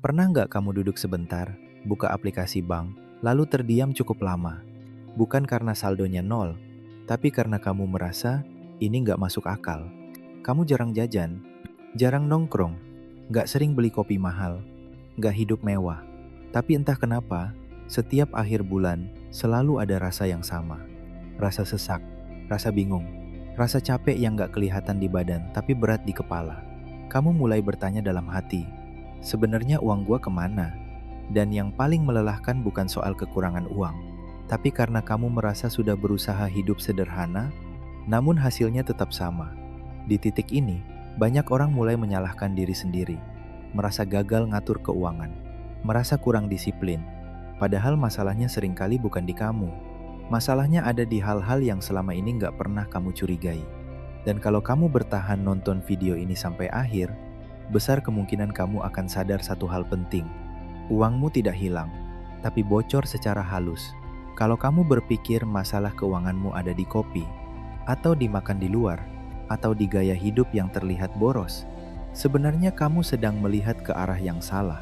Pernah nggak kamu duduk sebentar, buka aplikasi bank, lalu terdiam cukup lama? Bukan karena saldonya nol, tapi karena kamu merasa ini nggak masuk akal. Kamu jarang jajan, jarang nongkrong, nggak sering beli kopi mahal, nggak hidup mewah. Tapi entah kenapa, setiap akhir bulan selalu ada rasa yang sama. Rasa sesak, rasa bingung, rasa capek yang nggak kelihatan di badan tapi berat di kepala. Kamu mulai bertanya dalam hati, sebenarnya uang gua kemana? Dan yang paling melelahkan bukan soal kekurangan uang, tapi karena kamu merasa sudah berusaha hidup sederhana, namun hasilnya tetap sama. Di titik ini, banyak orang mulai menyalahkan diri sendiri, merasa gagal ngatur keuangan, merasa kurang disiplin. Padahal masalahnya seringkali bukan di kamu. Masalahnya ada di hal-hal yang selama ini nggak pernah kamu curigai. Dan kalau kamu bertahan nonton video ini sampai akhir, besar kemungkinan kamu akan sadar satu hal penting. Uangmu tidak hilang, tapi bocor secara halus. Kalau kamu berpikir masalah keuanganmu ada di kopi, atau dimakan di luar, atau di gaya hidup yang terlihat boros, sebenarnya kamu sedang melihat ke arah yang salah.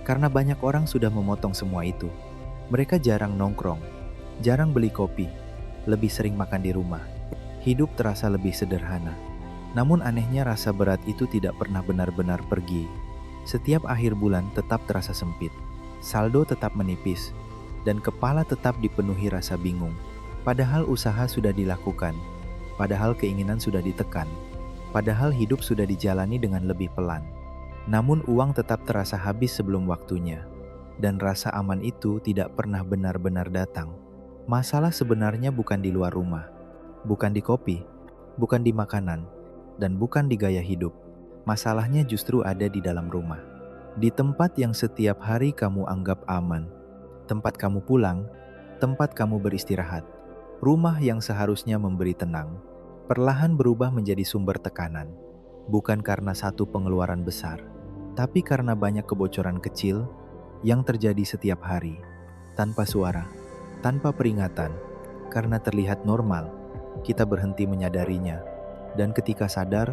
Karena banyak orang sudah memotong semua itu. Mereka jarang nongkrong, jarang beli kopi, lebih sering makan di rumah. Hidup terasa lebih sederhana. Namun anehnya rasa berat itu tidak pernah benar-benar pergi. Setiap akhir bulan tetap terasa sempit. Saldo tetap menipis, dan kepala tetap dipenuhi rasa bingung. Padahal usaha sudah dilakukan, padahal keinginan sudah ditekan, padahal hidup sudah dijalani dengan lebih pelan. Namun uang tetap terasa habis sebelum waktunya, dan rasa aman itu tidak pernah benar-benar datang. Masalah sebenarnya bukan di luar rumah, bukan di kopi, bukan di makanan, dan bukan di gaya hidup. Masalahnya justru ada di dalam rumah. Di tempat yang setiap hari kamu anggap aman. Tempat kamu pulang, tempat kamu beristirahat. Rumah yang seharusnya memberi tenang, perlahan berubah menjadi sumber tekanan. Bukan karena satu pengeluaran besar, tapi karena banyak kebocoran kecil yang terjadi setiap hari. Tanpa suara, tanpa peringatan, karena terlihat normal, kita berhenti menyadarinya. Dan ketika sadar,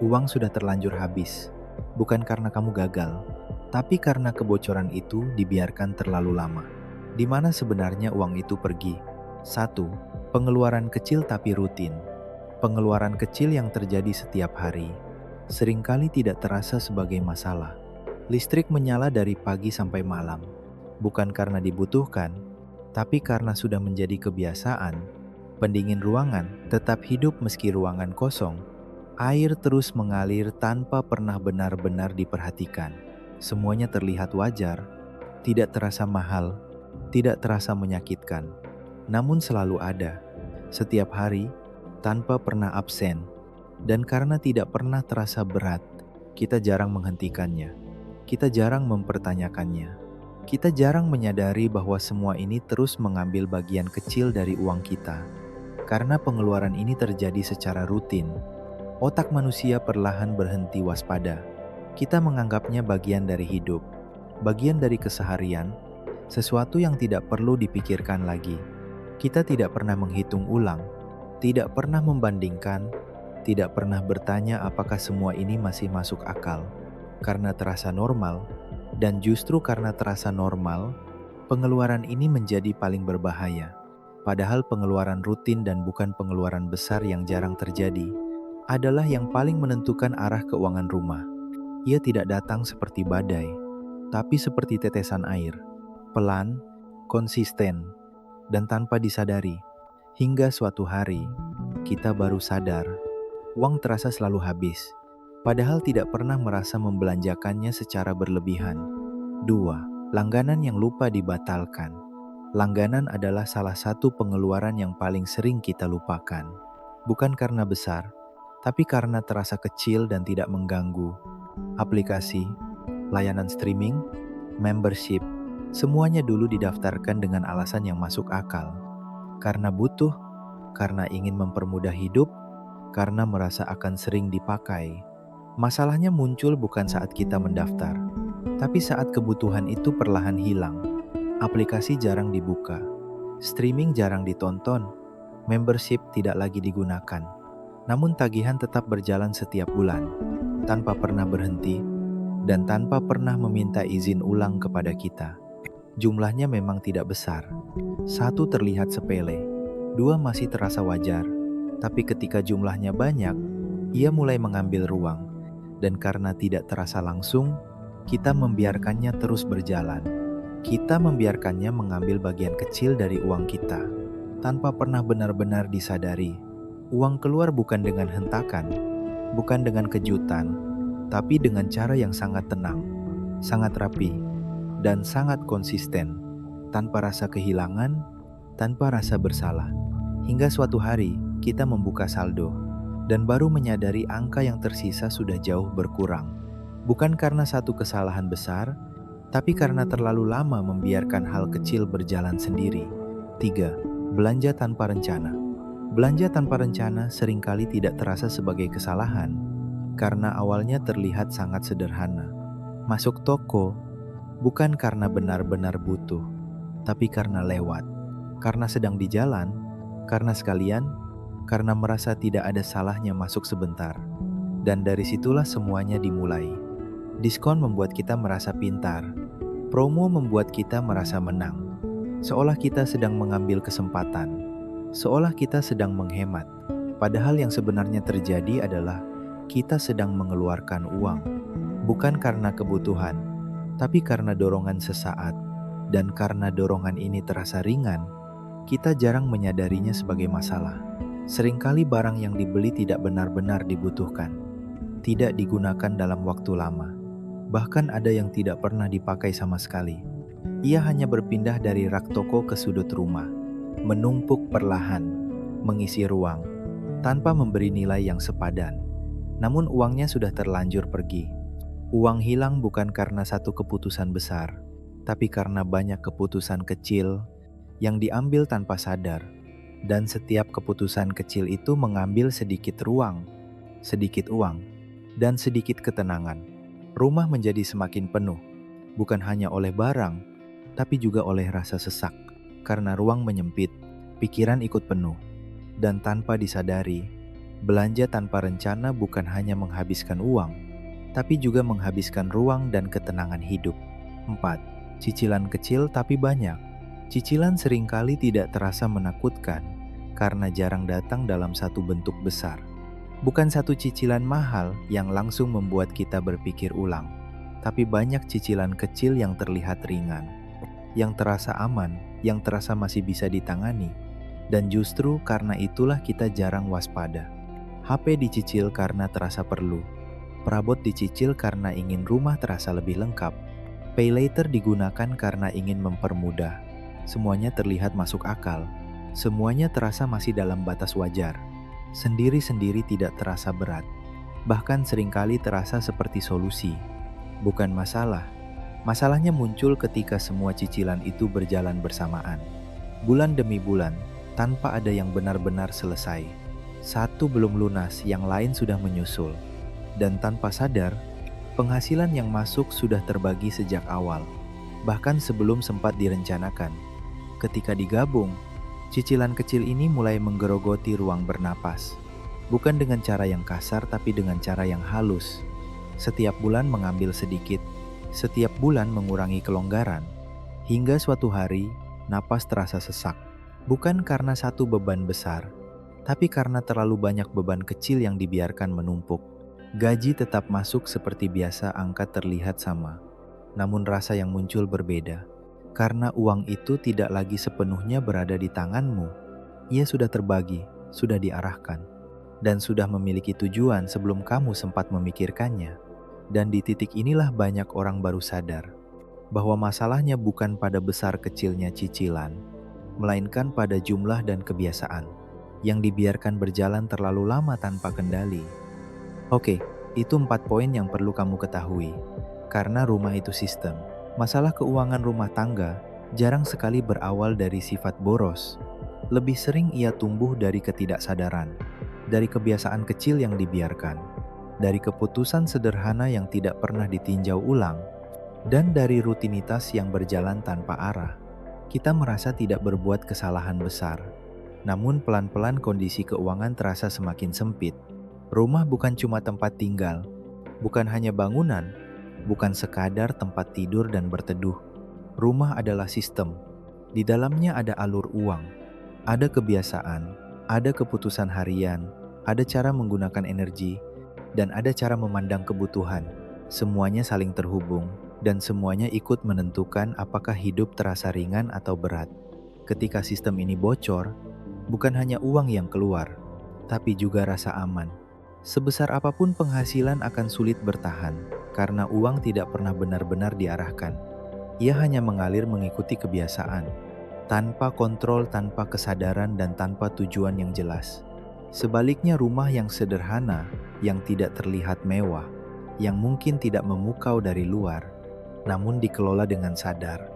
uang sudah terlanjur habis. Bukan karena kamu gagal, tapi karena kebocoran itu dibiarkan terlalu lama. Di mana sebenarnya uang itu pergi? 1. Pengeluaran kecil tapi rutin. Pengeluaran kecil yang terjadi setiap hari seringkali tidak terasa sebagai masalah. Listrik menyala dari pagi sampai malam, bukan karena dibutuhkan, tapi karena sudah menjadi kebiasaan. Pendingin ruangan tetap hidup meski ruangan kosong. Air terus mengalir tanpa pernah benar-benar diperhatikan. Semuanya terlihat wajar, tidak terasa mahal, tidak terasa menyakitkan. Namun selalu ada, setiap hari, tanpa pernah absen. Dan karena tidak pernah terasa berat, kita jarang menghentikannya. Kita jarang mempertanyakannya. Kita jarang menyadari bahwa semua ini terus mengambil bagian kecil dari uang kita. Karena pengeluaran ini terjadi secara rutin, otak manusia perlahan berhenti waspada. Kita menganggapnya bagian dari hidup, bagian dari keseharian, sesuatu yang tidak perlu dipikirkan lagi. Kita tidak pernah menghitung ulang, tidak pernah membandingkan, tidak pernah bertanya apakah semua ini masih masuk akal. Karena terasa normal, dan justru karena terasa normal, pengeluaran ini menjadi paling berbahaya. Padahal pengeluaran rutin dan bukan pengeluaran besar yang jarang terjadi adalah yang paling menentukan arah keuangan rumah. Ia tidak datang seperti badai, tapi seperti tetesan air, pelan, konsisten, dan tanpa disadari. Hingga suatu hari, kita baru sadar, uang terasa selalu habis, padahal tidak pernah merasa membelanjakannya secara berlebihan. 2. Langganan yang lupa dibatalkan. Langganan adalah salah satu pengeluaran yang paling sering kita lupakan. Bukan karena besar, tapi karena terasa kecil dan tidak mengganggu. Aplikasi, layanan streaming, membership, semuanya dulu didaftarkan dengan alasan yang masuk akal. Karena butuh, karena ingin mempermudah hidup, karena merasa akan sering dipakai. Masalahnya muncul bukan saat kita mendaftar, tapi saat kebutuhan itu perlahan hilang. Aplikasi jarang dibuka, streaming jarang ditonton, membership tidak lagi digunakan. Namun tagihan tetap berjalan setiap bulan, tanpa pernah berhenti, dan tanpa pernah meminta izin ulang kepada kita. Jumlahnya memang tidak besar. Satu terlihat sepele, dua masih terasa wajar, tapi ketika jumlahnya banyak, ia mulai mengambil ruang, dan karena tidak terasa langsung, kita membiarkannya terus berjalan. Kita membiarkannya mengambil bagian kecil dari uang kita, tanpa pernah benar-benar disadari. Uang keluar bukan dengan hentakan, bukan dengan kejutan, tapi dengan cara yang sangat tenang, sangat rapi, dan sangat konsisten, tanpa rasa kehilangan, tanpa rasa bersalah. Hingga suatu hari, kita membuka saldo, dan baru menyadari angka yang tersisa sudah jauh berkurang. Bukan karena satu kesalahan besar, tapi karena terlalu lama membiarkan hal kecil berjalan sendiri. 3. Belanja tanpa rencana. Belanja tanpa rencana seringkali tidak terasa sebagai kesalahan, karena awalnya terlihat sangat sederhana. Masuk toko, bukan karena benar-benar butuh, tapi karena lewat, karena sedang di jalan, karena sekalian, karena merasa tidak ada salahnya masuk sebentar. Dan dari situlah semuanya dimulai. Diskon membuat kita merasa pintar, promo membuat kita merasa menang, seolah kita sedang mengambil kesempatan, seolah kita sedang menghemat. Padahal yang sebenarnya terjadi adalah kita sedang mengeluarkan uang, bukan karena kebutuhan, tapi karena dorongan sesaat. Dan karena dorongan ini terasa ringan, kita jarang menyadarinya sebagai masalah. Seringkali barang yang dibeli tidak benar-benar dibutuhkan, tidak digunakan dalam waktu lama. Bahkan ada yang tidak pernah dipakai sama sekali. Ia hanya berpindah dari rak toko ke sudut rumah, menumpuk perlahan, mengisi ruang, tanpa memberi nilai yang sepadan. Namun uangnya sudah terlanjur pergi. Uang hilang bukan karena satu keputusan besar, tapi karena banyak keputusan kecil yang diambil tanpa sadar. Dan setiap keputusan kecil itu mengambil sedikit ruang, sedikit uang, dan sedikit ketenangan. Rumah menjadi semakin penuh, bukan hanya oleh barang, tapi juga oleh rasa sesak. Karena ruang menyempit, pikiran ikut penuh. Dan tanpa disadari, belanja tanpa rencana bukan hanya menghabiskan uang, tapi juga menghabiskan ruang dan ketenangan hidup. 4. Cicilan kecil tapi banyak. Cicilan seringkali tidak terasa menakutkan karena jarang datang dalam satu bentuk besar. Bukan satu cicilan mahal yang langsung membuat kita berpikir ulang, tapi banyak cicilan kecil yang terlihat ringan, yang terasa aman, yang terasa masih bisa ditangani. Dan justru karena itulah kita jarang waspada. HP dicicil karena terasa perlu, perabot dicicil karena ingin rumah terasa lebih lengkap, pay later digunakan karena ingin mempermudah. Semuanya terlihat masuk akal, semuanya terasa masih dalam batas wajar. Sendiri-sendiri tidak terasa berat, bahkan seringkali terasa seperti solusi, bukan masalah. Masalahnya muncul ketika semua cicilan itu berjalan bersamaan, bulan demi bulan, tanpa ada yang benar-benar selesai. Satu belum lunas, yang lain sudah menyusul. Dan tanpa sadar, penghasilan yang masuk sudah terbagi sejak awal, bahkan sebelum sempat direncanakan. Ketika digabung, cicilan kecil ini mulai menggerogoti ruang bernapas. Bukan dengan cara yang kasar, tapi dengan cara yang halus. Setiap bulan mengambil sedikit, setiap bulan mengurangi kelonggaran. Hingga suatu hari, napas terasa sesak. Bukan karena satu beban besar, tapi karena terlalu banyak beban kecil yang dibiarkan menumpuk. Gaji tetap masuk seperti biasa, angka terlihat sama. Namun rasa yang muncul berbeda. Karena uang itu tidak lagi sepenuhnya berada di tanganmu. Ia sudah terbagi, sudah diarahkan, dan sudah memiliki tujuan sebelum kamu sempat memikirkannya. Dan di titik inilah banyak orang baru sadar bahwa masalahnya bukan pada besar kecilnya cicilan, melainkan pada jumlah dan kebiasaan yang dibiarkan berjalan terlalu lama tanpa kendali. Oke, itu 4 poin yang perlu kamu ketahui. Karena rumah itu sistem. Masalah keuangan rumah tangga jarang sekali berawal dari sifat boros. Lebih sering ia tumbuh dari ketidaksadaran, dari kebiasaan kecil yang dibiarkan, dari keputusan sederhana yang tidak pernah ditinjau ulang, dan dari rutinitas yang berjalan tanpa arah. Kita merasa tidak berbuat kesalahan besar, namun pelan-pelan kondisi keuangan terasa semakin sempit. Rumah bukan cuma tempat tinggal, bukan hanya bangunan, bukan sekadar tempat tidur dan berteduh. Rumah adalah sistem. Di dalamnya ada alur uang, ada kebiasaan, ada keputusan harian, ada cara menggunakan energi, dan ada cara memandang kebutuhan. Semuanya saling terhubung, dan semuanya ikut menentukan apakah hidup terasa ringan atau berat. Ketika sistem ini bocor, bukan hanya uang yang keluar, tapi juga rasa aman. Sebesar apapun penghasilan akan sulit bertahan, karena uang tidak pernah benar-benar diarahkan. Ia hanya mengalir mengikuti kebiasaan, tanpa kontrol, tanpa kesadaran, dan tanpa tujuan yang jelas. Sebaliknya, rumah yang sederhana, yang tidak terlihat mewah, yang mungkin tidak memukau dari luar, namun dikelola dengan sadar,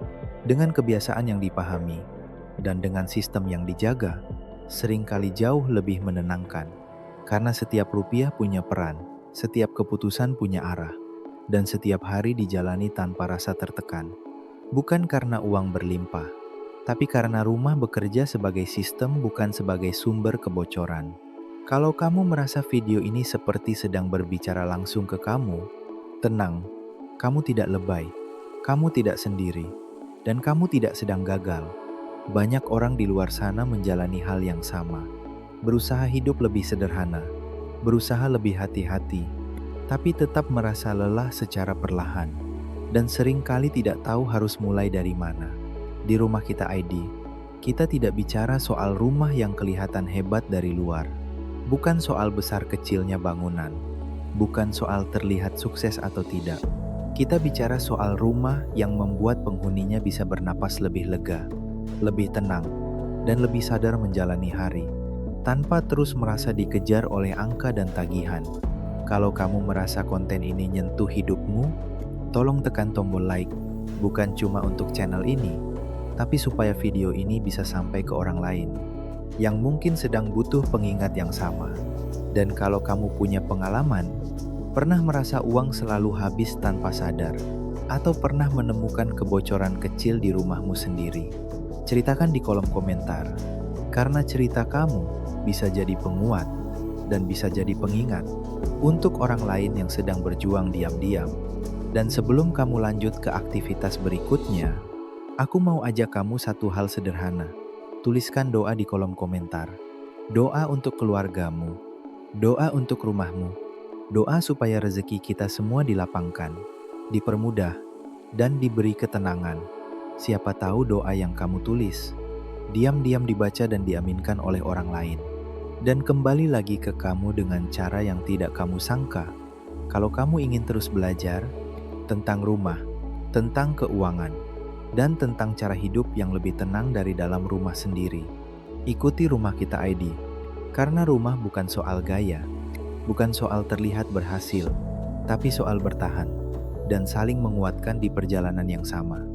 dengan kebiasaan yang dipahami, dan dengan sistem yang dijaga, seringkali jauh lebih menenangkan. Karena setiap rupiah punya peran, setiap keputusan punya arah, dan setiap hari dijalani tanpa rasa tertekan. Bukan karena uang berlimpah, tapi karena rumah bekerja sebagai sistem, bukan sebagai sumber kebocoran. Kalau kamu merasa video ini seperti sedang berbicara langsung ke kamu, tenang, kamu tidak lebay, kamu tidak sendiri, dan kamu tidak sedang gagal. Banyak orang di luar sana menjalani hal yang sama, berusaha hidup lebih sederhana, berusaha lebih hati-hati, tapi tetap merasa lelah secara perlahan, dan seringkali tidak tahu harus mulai dari mana. Di Rumah Kita ID, kita tidak bicara soal rumah yang kelihatan hebat dari luar, bukan soal besar kecilnya bangunan, bukan soal terlihat sukses atau tidak. Kita bicara soal rumah yang membuat penghuninya bisa bernapas lebih lega, lebih tenang, dan lebih sadar menjalani hari, tanpa terus merasa dikejar oleh angka dan tagihan. Kalau kamu merasa konten ini nyentuh hidupmu, tolong tekan tombol like, bukan cuma untuk channel ini, tapi supaya video ini bisa sampai ke orang lain yang mungkin sedang butuh pengingat yang sama. Dan kalau kamu punya pengalaman, pernah merasa uang selalu habis tanpa sadar, atau pernah menemukan kebocoran kecil di rumahmu sendiri, ceritakan di kolom komentar, karena cerita kamu bisa jadi penguat dan bisa jadi pengingat untuk orang lain yang sedang berjuang diam-diam. Dan sebelum kamu lanjut ke aktivitas berikutnya, aku mau ajak kamu satu hal sederhana. Tuliskan doa di kolom komentar. Doa untuk keluargamu, doa untuk rumahmu, doa supaya rezeki kita semua dilapangkan, dipermudah, dan diberi ketenangan. Siapa tahu doa yang kamu tulis diam-diam dibaca dan diaminkan oleh orang lain, dan kembali lagi ke kamu dengan cara yang tidak kamu sangka. Kalau kamu ingin terus belajar tentang rumah, tentang keuangan, dan tentang cara hidup yang lebih tenang dari dalam rumah sendiri, ikuti Rumah Kita ID. Karena rumah bukan soal gaya, bukan soal terlihat berhasil, tapi soal bertahan dan saling menguatkan di perjalanan yang sama.